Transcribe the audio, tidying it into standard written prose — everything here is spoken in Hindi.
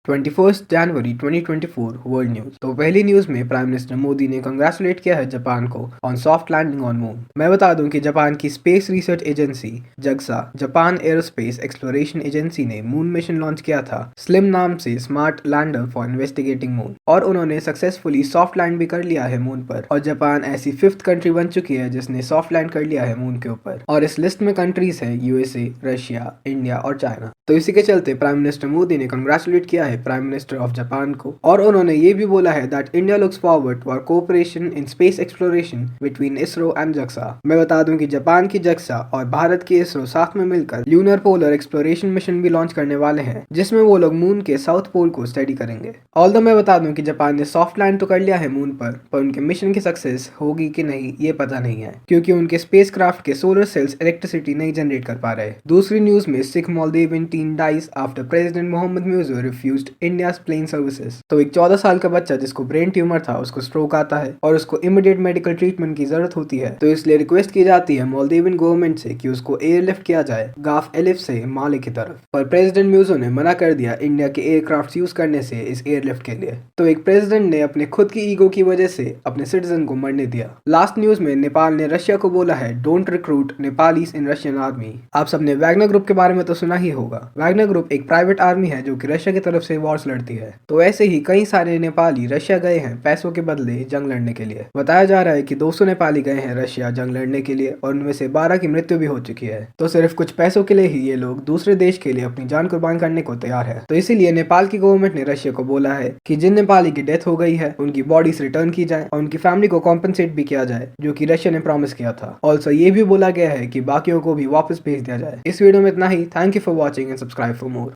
21 जनवरी 2024 वर्ल्ड न्यूज। तो पहली न्यूज में प्राइम मिनिस्टर मोदी ने कंग्रेचुलेट किया है जापान को on soft landing on moon. मैं बता दूं कि जापान की space research agency JAXA Japan Aerospace Exploration Agency ने मून मिशन लॉन्च किया था स्लिम नाम से Smart Lander for Investigating Moon, और उन्होंने सक्सेसफुली सॉफ्ट लैंड भी कर लिया है मून पर। और जापान ऐसी 5th कंट्री बन चुकी है जिसने सॉफ्ट लैंड कर लिया है मून के ऊपर, और इस लिस्ट में कंट्रीज है यूएसए, रशिया, इंडिया और चाइना। तो इसी के चलते प्राइम मिनिस्टर मोदी ने कंग्रेचुलेट किया है प्राइम मिनिस्टर ऑफ जापान को, और उन्होंने ये भी बोला है that India looks forward for cooperation in space exploration between ISRO and JAXA. मैं बता दूं कि जापान की जक्सा और भारत की इसरो साथ में मिलकर ल्यूनर पोलर एक्सप्लोरेशन मिशन भी लॉन्च करने वाले हैं, जिसमें वो लोग मून के साउथ पोल को स्टडी करेंगे। ऑल्दो मैं बता दूं कि जापान ने सॉफ्ट लैंड तो कर लिया है मून पर उनके मिशन की सक्सेस होगी कि नहीं ये पता नहीं है, क्योंकि उनके स्पेसक्राफ्ट के सोलर सेल्स इलेक्ट्रिसिटी नहीं जनरेट कर पा रहे। दूसरी न्यूज में Sikh Moldovan teen dies after president Mohamed Morsi refused India's plane services. तो एक 14 साल का बच्चा जिसको ब्रेन ट्यूमर था उसको स्ट्रोक आता है और उसको इमीडिएट मेडिकल ट्रीटमेंट की जरूरत होती है, तो इसलिए रिक्वेस्ट की जाती है मोल्दोवियन गवर्नमेंट से कि उसको एयरलिफ्ट किया जाए गाफ एलिफ से माले की तरफ। पर प्रेसिडेंट म्यूजो ने मना कर दिया इंडिया के एयरक्राफ्ट यूज करने से इस एयरलिफ्ट के लिए। तो एक प्रेसिडेंट ने अपने खुद की ईगो की वजह से अपने सिटीजन को मरने दिया। लास्ट न्यूज में नेपाल ने रशिया को बोला है don't recruit Nepalese in Russian army. आप सबने वैगनर ग्रुप के बारे में तो सुना ही होगा। वैगनर ग्रुप एक प्राइवेट आर्मी है जो कि रशिया की तरफ से वॉर्स लड़ती है। तो ऐसे ही कई सारे नेपाली रशिया गए हैं पैसों के बदले जंग लड़ने के लिए। बताया जा रहा है कि 200 नेपाली गए हैं रशिया जंग लड़ने के लिए, और उनमें से 12 की मृत्यु भी हो चुकी है। तो सिर्फ कुछ पैसों के लिए ही ये लोग दूसरे देश के लिए अपनी जान कुर्बान करने को तैयार है। तो इसीलिए नेपाल की गवर्नमेंट ने रशिया को बोला है कि जिन नेपाली की डेथ हो गई है उनकी बॉडीज रिटर्न की जाए और उनकी फैमिली को कॉम्पनसेट भी किया जाए, जो कि रशिया ने प्रॉमिस किया था। ऑल्सो ये भी बोला गया है कि बाकियों को भी वापस भेज दिया जाए। इस वीडियो में इतना ही। Thank you for watching and subscribe for more.